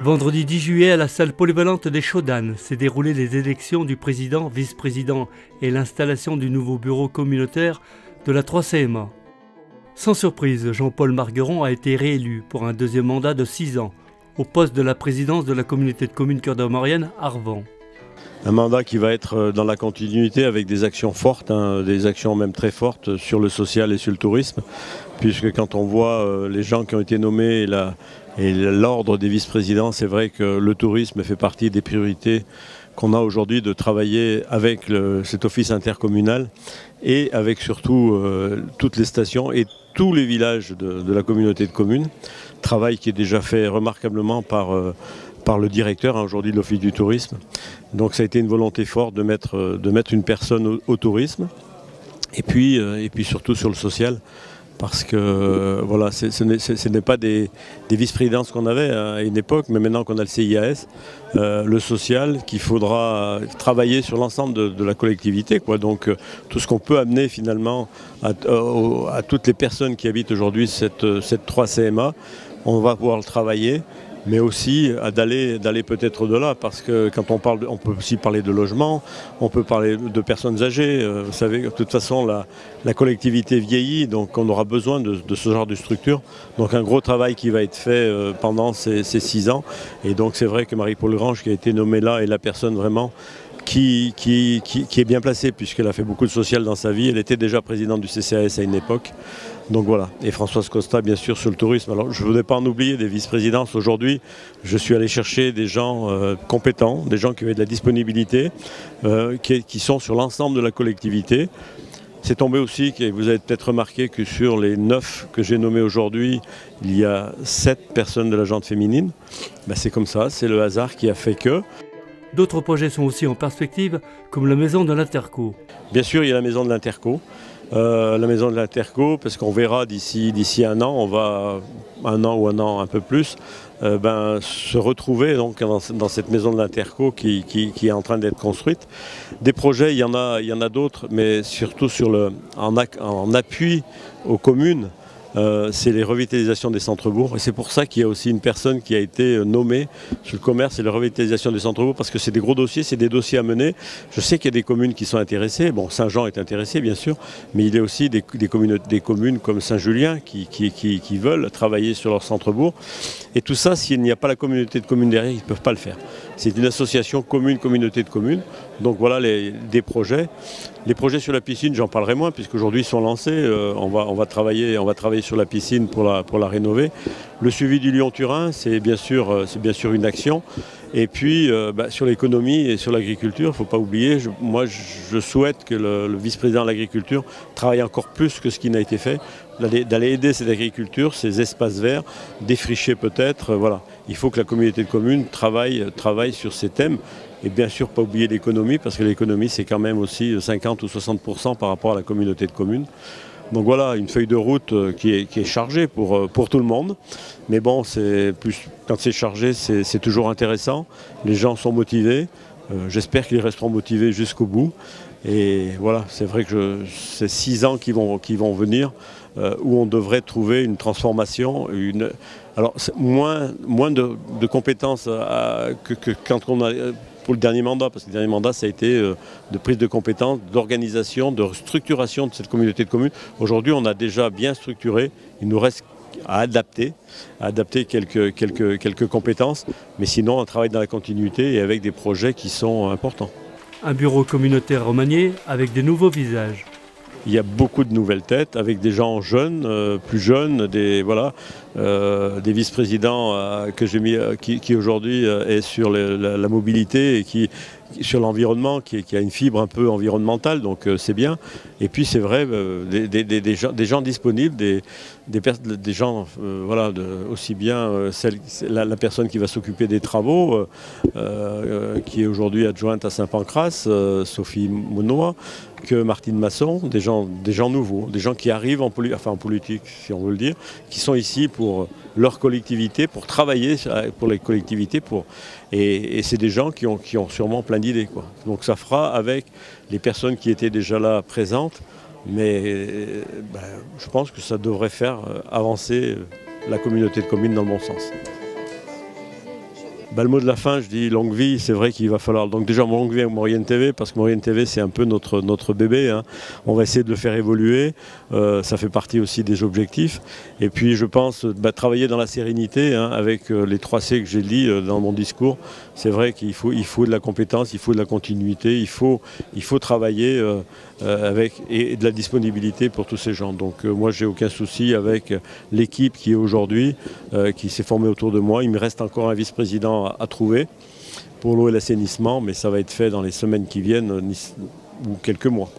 Vendredi 10 juillet, à la salle polyvalente des Chaudanes, s'est déroulée les élections du président, vice-président et l'installation du nouveau bureau communautaire de la 3CMA. Sans surprise, Jean-Paul Margueron a été réélu pour un deuxième mandat de 6 ans, au poste de la présidence de la communauté de communes Cœur de Maurienne, Arvent. Un mandat qui va être dans la continuité avec des actions fortes, des actions même très fortes sur le social et sur le tourisme, puisque quand on voit les gens qui ont été nommés et l'ordre des vice-présidents, c'est vrai que le tourisme fait partie des priorités qu'on a aujourd'hui de travailler avec cet office intercommunal et avec surtout toutes les stations et tous les villages de la communauté de communes. Travail qui est déjà fait remarquablement par le directeur aujourd'hui de l'Office du tourisme. Donc ça a été une volonté forte de mettre une personne au tourisme et puis surtout sur le social. Parce que voilà, ce n'est pas des vice-présidences qu'on avait à une époque, mais maintenant qu'on a le CIAS, le social, qu'il faudra travailler sur l'ensemble de la collectivité, quoi. Donc tout ce qu'on peut amener finalement à toutes les personnes qui habitent aujourd'hui cette 3CMA, on va pouvoir le travailler, mais aussi d'aller peut-être au-delà, parce que quand on parle, on peut aussi parler de logement, on peut parler de personnes âgées. Vous savez, de toute façon, la collectivité vieillit, donc on aura besoin de ce genre de structure. Donc un gros travail qui va être fait pendant ces 6 ans. Et donc c'est vrai que Marie-Paule Grange, qui a été nommée là, est la personne vraiment qui est bien placée, puisqu'elle a fait beaucoup de social dans sa vie. Elle était déjà présidente du CCAS à une époque. Donc voilà, et Françoise Costa bien sûr sur le tourisme. Alors je ne voudrais pas en oublier des vice-présidences. Aujourd'hui, je suis allé chercher des gens compétents, des gens qui avaient de la disponibilité, qui sont sur l'ensemble de la collectivité. C'est tombé aussi, vous avez peut-être remarqué que sur les 9 que j'ai nommés aujourd'hui, il y a 7 personnes de la gente féminine. Ben, c'est comme ça, c'est le hasard qui a fait que. D'autres projets sont aussi en perspective, comme la maison de l'Interco. Bien sûr, il y a la maison de l'Interco. Parce qu'on verra d'ici 1 an, on va un an un peu plus, se retrouver donc dans cette maison de l'Interco qui est en train d'être construite. Des projets, il y en a d'autres, mais surtout en appui aux communes. C'est les revitalisations des centres-bourgs et c'est pour ça qu'il y a aussi une personne qui a été nommée sur le commerce et la revitalisation des centres-bourgs, parce que c'est des gros dossiers, c'est des dossiers à mener. Je sais qu'il y a des communes qui sont intéressées, bon, Saint-Jean est intéressé bien sûr, mais il y a aussi des communes comme Saint-Julien qui veulent travailler sur leur centre-bourg. Et tout ça, s'il n'y a pas la communauté de communes derrière, ils ne peuvent pas le faire. C'est une association communauté de communes, donc voilà des projets. Les projets sur la piscine, j'en parlerai moins, puisqu'aujourd'hui ils sont lancés. On va travailler sur la piscine pour la rénover. Le suivi du Lyon-Turin, c'est bien sûr une action. Et puis sur l'économie et sur l'agriculture, il ne faut pas oublier, moi je souhaite que le vice-président de l'agriculture travaille encore plus que ce qui n'a été fait, d'aller aider cette agriculture, ces espaces verts, défricher peut-être. Voilà. Il faut que la communauté de communes travaille sur ces thèmes. Et bien sûr, pas oublier l'économie, parce que l'économie, c'est quand même aussi 50 ou 60% par rapport à la communauté de communes. Donc voilà, une feuille de route qui est chargée pour tout le monde. Mais bon, quand c'est chargé, c'est toujours intéressant. Les gens sont motivés. J'espère qu'ils resteront motivés jusqu'au bout. Et voilà, c'est vrai que c'est 6 ans qui vont venir, où on devrait trouver une transformation, alors moins de compétences que quand on a pour le dernier mandat, parce que le dernier mandat ça a été de prise de compétences, d'organisation, de structuration de cette communauté de communes. Aujourd'hui on a déjà bien structuré, il nous reste à adapter quelques compétences, mais sinon on travaille dans la continuité et avec des projets qui sont importants. Un bureau communautaire remanié avec des nouveaux visages. Il y a beaucoup de nouvelles têtes avec des gens jeunes, plus jeunes, des vice-présidents que j'ai mis, qui aujourd'hui est sur la mobilité et qui sur l'environnement, qui a une fibre un peu environnementale, donc c'est bien. Et puis c'est vrai, des gens disponibles, des gens, voilà, aussi bien la personne qui va s'occuper des travaux, qui est aujourd'hui adjointe à Saint-Pancras, Sophie Monnois, que Martine Masson, des gens nouveaux, des gens qui arrivent en politique, si on veut le dire, qui sont ici pour leur collectivité, pour travailler pour les collectivités, et c'est des gens qui ont sûrement plein d'idées, quoi. Donc ça fera avec les personnes qui étaient déjà là présentes Mais je pense que ça devrait faire avancer la communauté de communes dans le bon sens. Le mot de la fin, je dis longue vie, c'est vrai qu'il va falloir donc déjà longue vie avec Maurienne TV, parce que Maurienne TV c'est un peu notre bébé, hein. On va essayer de le faire évoluer, ça fait partie aussi des objectifs. Et puis je pense travailler dans la sérénité, hein, avec les 3 C que j'ai dit dans mon discours. C'est vrai qu'il faut de la compétence, il faut de la continuité, il faut travailler avec et de la disponibilité pour tous ces gens. Donc moi j'ai aucun souci avec l'équipe qui est aujourd'hui, qui s'est formée autour de moi. Il me reste encore un vice-président à trouver pour l'eau et l'assainissement, mais ça va être fait dans les semaines qui viennent ou quelques mois.